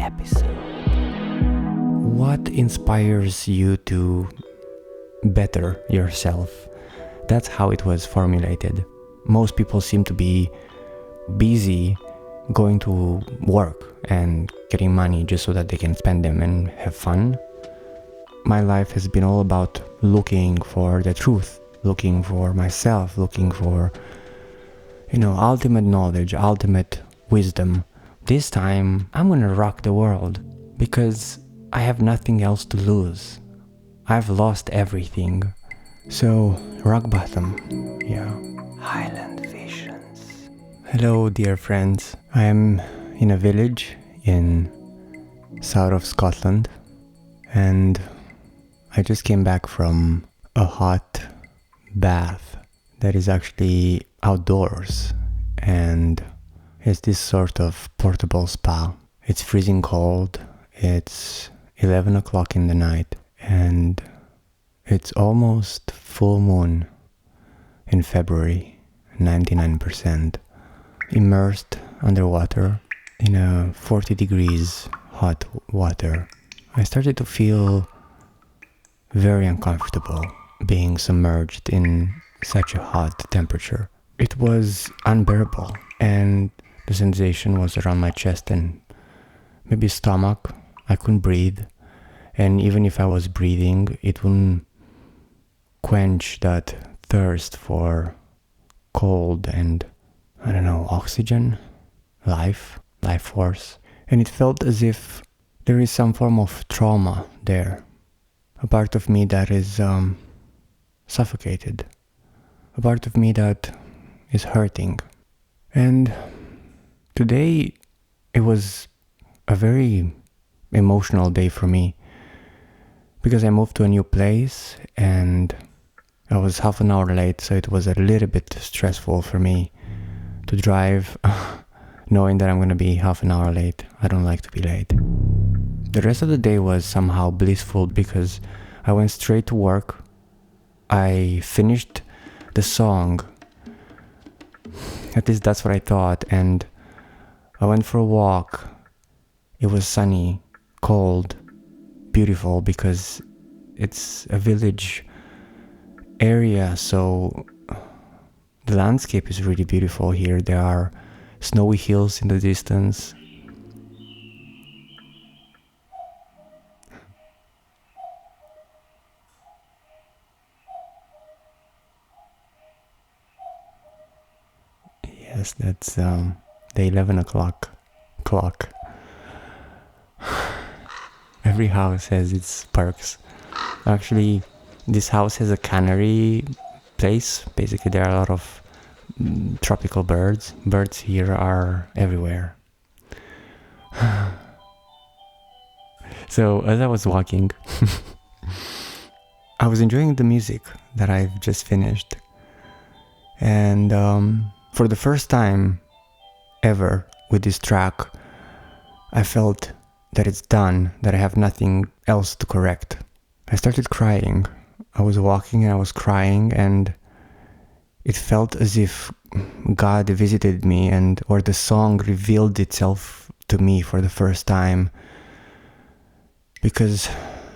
episode. What inspires you to better yourself? That's how it was formulated. Most people seem to be busy going to work and getting money just so that they can spend them and have fun. My life has been all about looking for the truth, looking for myself, looking for, ultimate knowledge, ultimate wisdom. This time, I'm gonna rock the world because I have nothing else to lose. I've lost everything. So, rock bottom, Highland Visions. Hello, dear friends. I am in a village in south of Scotland, and I just came back from a hot bath that is actually outdoors, and it's this sort of portable spa. It's freezing cold. It's 11 o'clock in the night, and it's almost full moon in February, 99%, immersed underwater in a 40 degrees hot water. I started to feel very uncomfortable being submerged in such a hot temperature. It was unbearable, and the sensation was around my chest and maybe stomach. I couldn't breathe, and even if I was breathing, it wouldn't quench that thirst for cold and, oxygen, life force. And it felt as if there is some form of trauma there. A part of me that is suffocated. A part of me that is hurting. And today it was a very emotional day for me because I moved to a new place and I was half an hour late, so it was a little bit stressful for me to drive knowing that I'm going to be half an hour late. I don't like to be late. The rest of the day was somehow blissful because I went straight to work. I finished the song. At least that's what I thought. And I went for a walk. It was sunny, cold, beautiful because it's a village area, so the landscape is really beautiful here. There are snowy hills in the distance. Yes, that's the 11 o'clock clock. Every house has its perks. Actually, this house has a cannery place. Basically, there are a lot of tropical birds. Birds here are everywhere. So, as I was walking, I was enjoying the music that I've just finished. And for the first time ever with this track, I felt that it's done, that I have nothing else to correct. I started crying. I was walking and I was crying, and it felt as if God visited me or the song revealed itself to me for the first time, because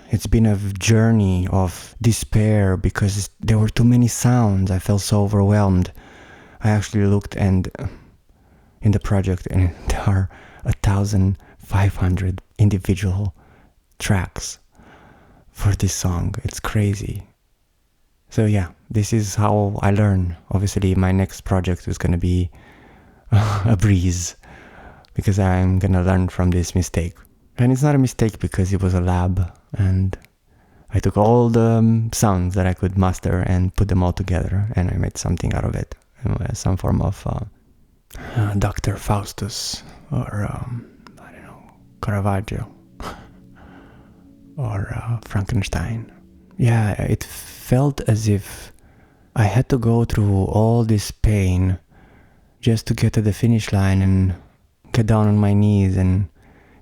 it's been a journey of despair because there were too many sounds. I felt so overwhelmed. I actually looked in the project, and there are 1,500 individual tracks for this song. It's crazy. So this is how I learn. Obviously, my next project is going to be a breeze because I'm going to learn from this mistake. And it's not a mistake because it was a lab, and I took all the sounds that I could master and put them all together, and I made something out of it. Some form of Dr. Faustus or Caravaggio or Frankenstein. Yeah, it felt as if I had to go through all this pain just to get to the finish line and get down on my knees and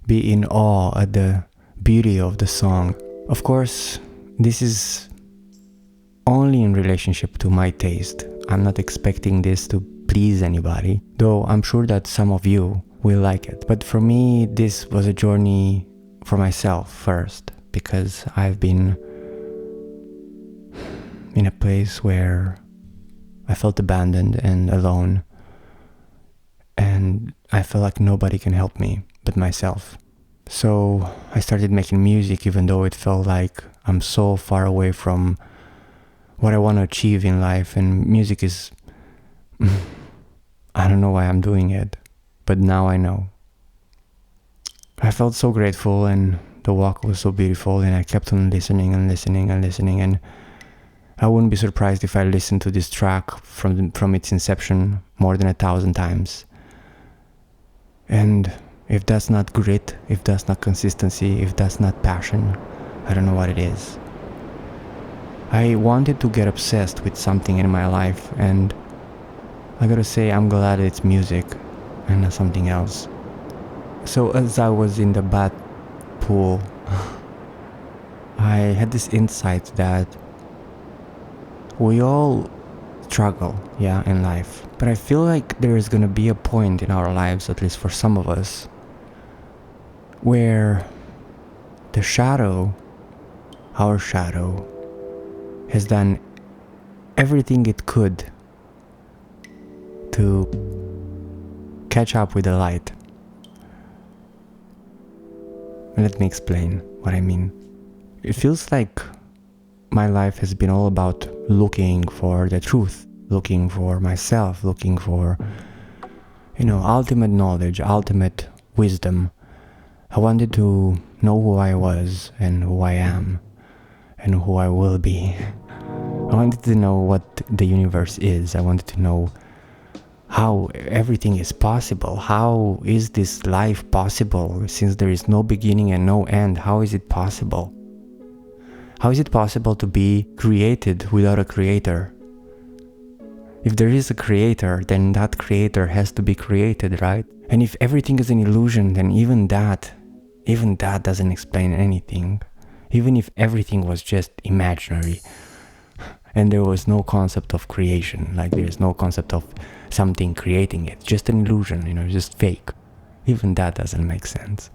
be in awe at the beauty of the song. Of course, this is only in relationship to my taste. I'm not expecting this to please anybody, though I'm sure that some of you will like it. But for me, this was a journey for myself first, because I've been in a place where I felt abandoned and alone, and I felt like nobody can help me but myself. So I started making music, even though it felt like I'm so far away from what I want to achieve in life. And music is, I don't know why I'm doing it, but now I know. I felt so grateful, and the walk was so beautiful, and I kept on listening and listening and listening, and I wouldn't be surprised if I listened to this track from its inception more than 1,000 times. And if that's not grit, if that's not consistency, if that's not passion, I don't know what it is. I wanted to get obsessed with something in my life, and I gotta say I'm glad it's music and not something else. So as I was in the bath pool, I had this insight that we all struggle, in life. But I feel like there is gonna be a point in our lives, at least for some of us, where the shadow, our shadow, has done everything it could to catch up with the light. Let me explain what I mean. It feels like my life has been all about looking for the truth, looking for myself, looking for, ultimate knowledge, ultimate wisdom. I wanted to know who I was and who I am and who I will be. I wanted to know what the universe is. I wanted to know how everything is possible. How is this life possible since there is no beginning and no end? How is it possible? How is it possible to be created without a creator? If there is a creator, then that creator has to be created, right? And if everything is an illusion, then even that doesn't explain anything. Even if everything was just imaginary and there was no concept of creation, like there's no concept of something creating it, just an illusion, just fake. Even that doesn't make sense.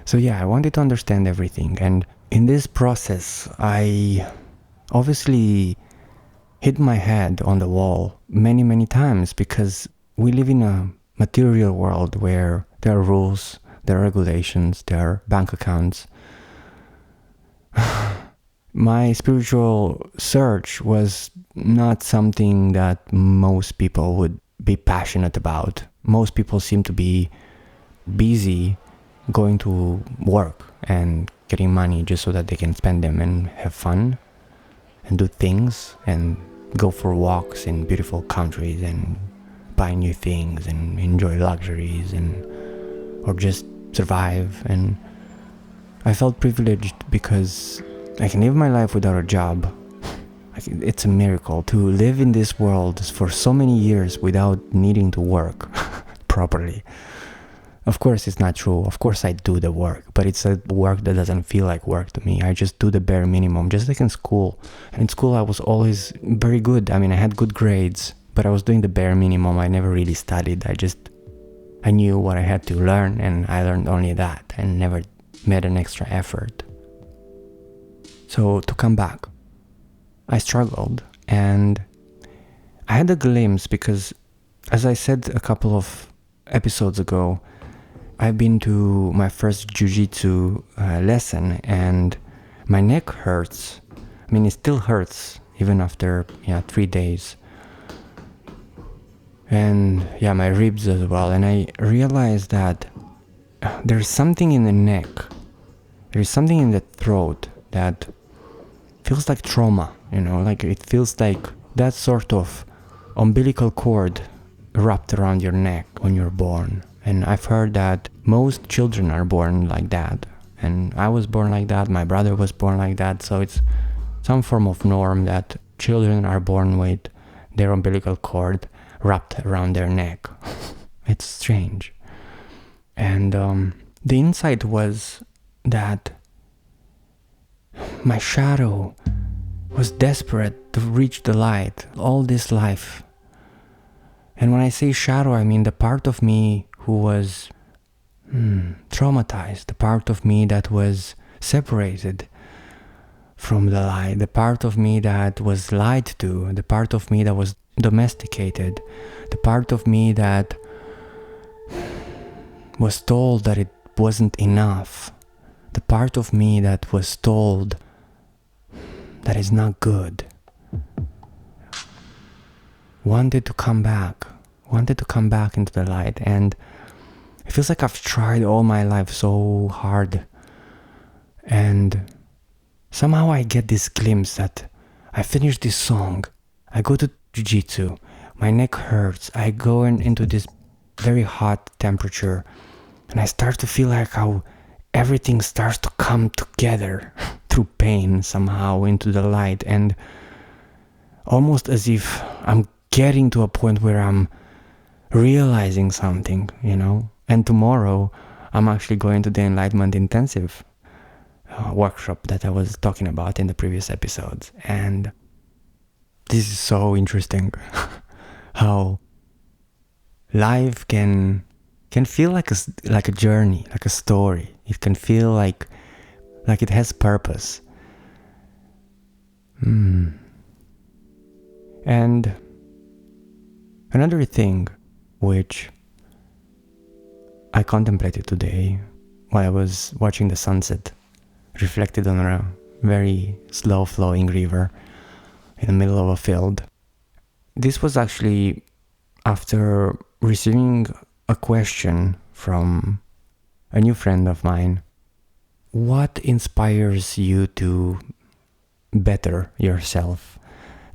So I wanted to understand everything, and in this process, I obviously hit my head on the wall many, many times, because we live in a material world where there are rules, there are regulations, there are bank accounts. My spiritual search was not something that most people would be passionate about. Most people seem to be busy going to work and getting money just so that they can spend them and have fun and do things and go for walks in beautiful countries and buy new things and enjoy luxuries or just survive. And I felt privileged because I can live my life without a job. It's a miracle to live in this world for so many years without needing to work properly. Of course, it's not true. Of course, I do the work, but it's a work that doesn't feel like work to me. I just do the bare minimum, just like in school. And in school, I was always very good. I had good grades, but I was doing the bare minimum. I never really studied. I knew what I had to learn, and I learned only that and never made an extra effort. So to come back, I struggled, and I had a glimpse because, as I said a couple of episodes ago, I've been to my first jiu-jitsu lesson, and my neck hurts. It still hurts even after 3 days. And my ribs as well. And I realized that there's something in the neck, there's something in the throat that feels like trauma, like it feels like that sort of umbilical cord wrapped around your neck when you're born. And I've heard that most children are born like that. And I was born like that, my brother was born like that, so it's some form of norm that children are born with their umbilical cord wrapped around their neck. It's strange. And the insight was that my shadow was desperate to reach the light all this life. And when I say shadow, I mean the part of me who was traumatized, the part of me that was separated from the light, the part of me that was lied to, the part of me that was domesticated, the part of me that was told that it wasn't enough, the part of me that was told that is not good, wanted to come back into the light. And it feels like I've tried all my life so hard, and somehow I get this glimpse that I finish this song, I go to jiu-jitsu, my neck hurts, I go into this very hot temperature, and I start to feel like how everything starts to come together through pain somehow into the light, and almost as if I'm getting to a point where I'm realizing something, And tomorrow I'm actually going to the Enlightenment Intensive workshop that I was talking about in the previous episodes. And this is so interesting how life can feel like a journey, like a story. It can feel like it has purpose. And another thing which I contemplated today while I was watching the sunset reflected on a very slow flowing river in the middle of a field. This was actually after receiving a question from a new friend of mine. What inspires you to better yourself?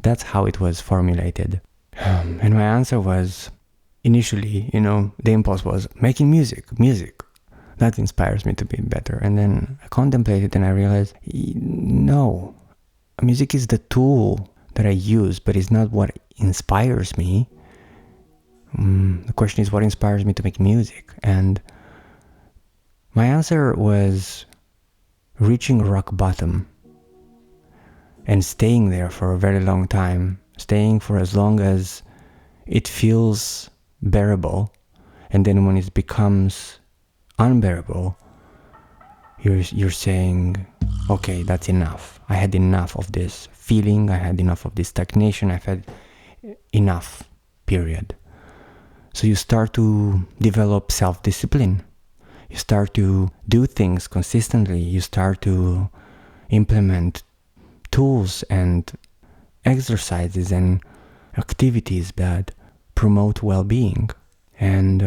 That's how it was formulated. And my answer was, initially, the impulse was making music. That inspires me to be better. And then I contemplated and I realized, no, music is the tool that I use, but it's not what inspires me. The question is, what inspires me to make music? And my answer was reaching rock bottom and staying there for a very long time, staying for as long as it feels bearable. And then when it becomes unbearable, you're saying, okay, that's enough. I had enough of this feeling. I had enough of this stagnation. I've had enough, period. So you start to develop self-discipline. You start to do things consistently. You start to implement tools and exercises and activities that promote well-being. And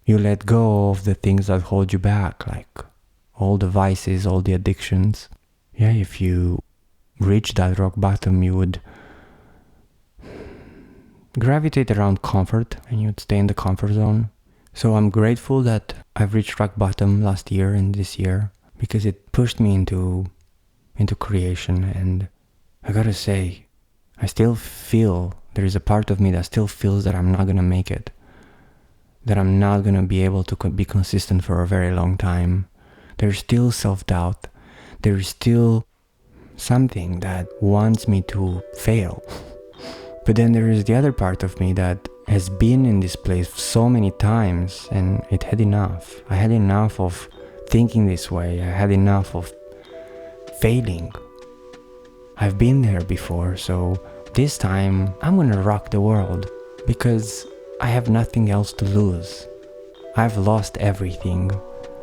you let go of the things that hold you back, like all the vices, all the addictions. Yeah, if you reach that rock bottom, you would gravitate around comfort and you'd stay in the comfort zone. So I'm grateful that I've reached rock bottom last year and this year, because it pushed me into creation. And I gotta say, I still feel, there is a part of me that still feels that I'm not gonna make it, that I'm not gonna be able to be consistent for a very long time. There's still self-doubt. There's still something that wants me to fail. But then there is the other part of me that has been in this place so many times, and it had enough. I had enough of thinking this way. I had enough of failing. I've been there before, so this time I'm gonna rock the world, because I have nothing else to lose. I've lost everything.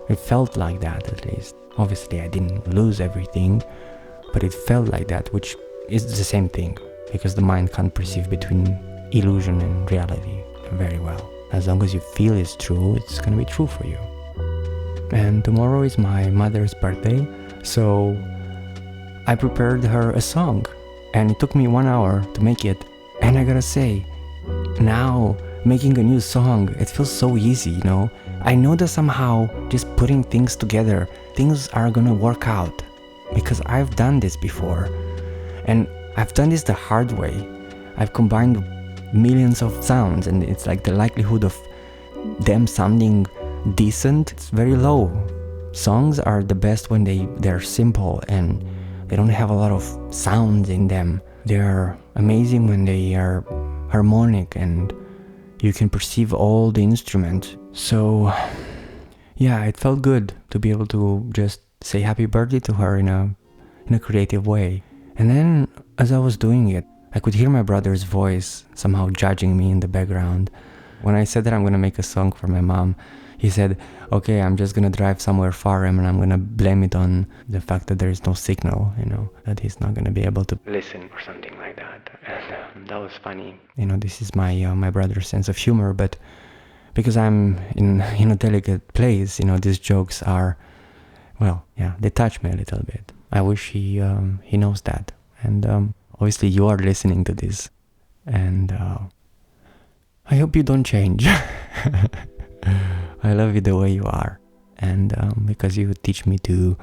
It felt like that, at least. Obviously I didn't lose everything, but it felt like that, which is the same thing, because the mind can't perceive between illusion and reality very well. As long as you feel it's true, it's gonna be true for you. And tomorrow is my mother's birthday, so I prepared her a song, and it took me 1 hour to make it. And I gotta say, now making a new song, it feels so easy, I know that somehow just putting things together, things are gonna work out, because I've done this before, and I've done this the hard way. I've combined millions of sounds, and it's like the likelihood of them sounding decent, it's very low. Songs are the best when they're simple and they don't have a lot of sounds in them. They're amazing when they are harmonic and you can perceive all the instruments. So yeah, it felt good to be able to just say happy birthday to her in a creative way. And then as I was doing it, I could hear my brother's voice somehow judging me in the background. When I said that I'm going to make a song for my mom, he said, okay, I'm just going to drive somewhere far and I'm going to blame it on the fact that there is no signal, that he's not going to be able to listen or something like that. And that was funny. This is my brother's sense of humor, but because I'm in a delicate place, these jokes are, well, yeah, they touch me a little bit. I wish he knows that. And obviously you are listening to this. And I hope you don't change. I love you the way you are. And because you teach me to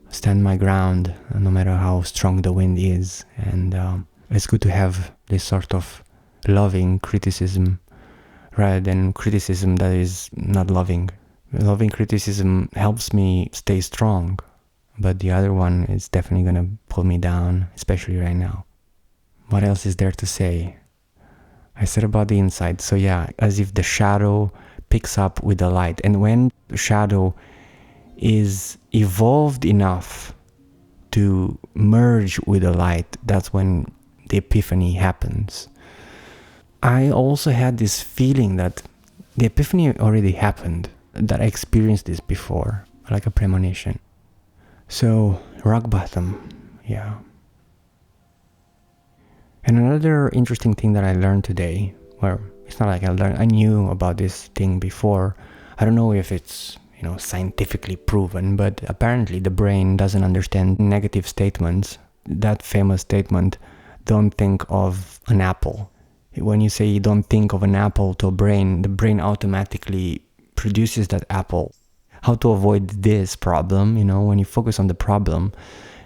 stand my ground no matter how strong the wind is. And it's good to have this sort of loving criticism rather than criticism that is not loving. Loving criticism helps me stay strong, but the other one is definitely going to pull me down, especially right now. What else is there to say? I said about the inside. So yeah, as if the shadow picks up with the light. And when the shadow is evolved enough to merge with the light, that's when the epiphany happens. I also had this feeling that the epiphany already happened, that I experienced this before, like a premonition. So, rock bottom, yeah. And another interesting thing that I learned today, well, it's not like I knew about this thing before. I don't know if it's, scientifically proven, but apparently the brain doesn't understand negative statements. That famous statement, don't think of an apple. When you say you don't think of an apple to a brain, the brain automatically produces that apple. How to avoid this problem, when you focus on the problem,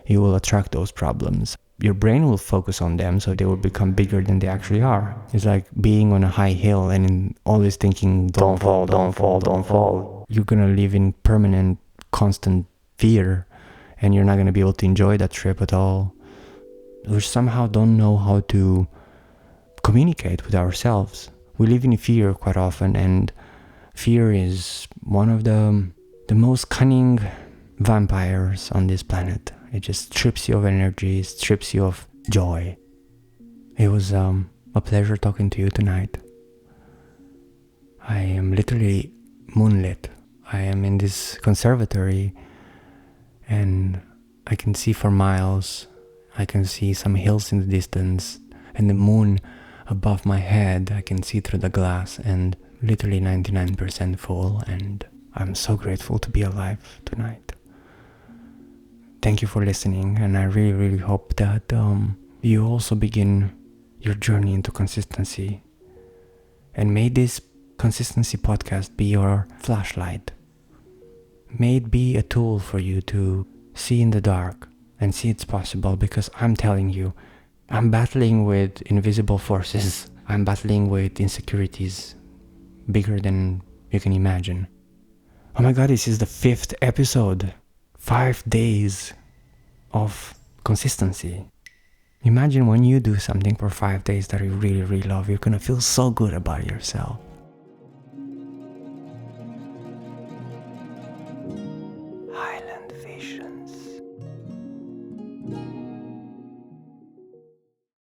you will attract those problems. Your brain will focus on them, so they will become bigger than they actually are. It's like being on a high hill and always thinking, don't fall, don't fall, don't fall. You're going to live in permanent, constant fear, and you're not going to be able to enjoy that trip at all. We somehow don't know how to communicate with ourselves. We live in fear quite often, and fear is one of the most cunning vampires on this planet. It just strips you of energy, strips you of joy. It was a pleasure talking to you tonight. I am literally moonlit. I am in this conservatory and I can see for miles. I can see some hills in the distance and the moon above my head. I can see through the glass and literally 99% full, and I'm so grateful to be alive tonight. Thank you for listening, and I really, really hope that you also begin your journey into consistency. And may this consistency podcast be your flashlight. May it be a tool for you to see in the dark and see it's possible, because I'm telling you, I'm battling with invisible forces. I'm battling with insecurities bigger than you can imagine. Oh my God, this is the 5th episode. 5 days of consistency. Imagine when you do something for 5 days that you really, really love, you're gonna feel so good about yourself.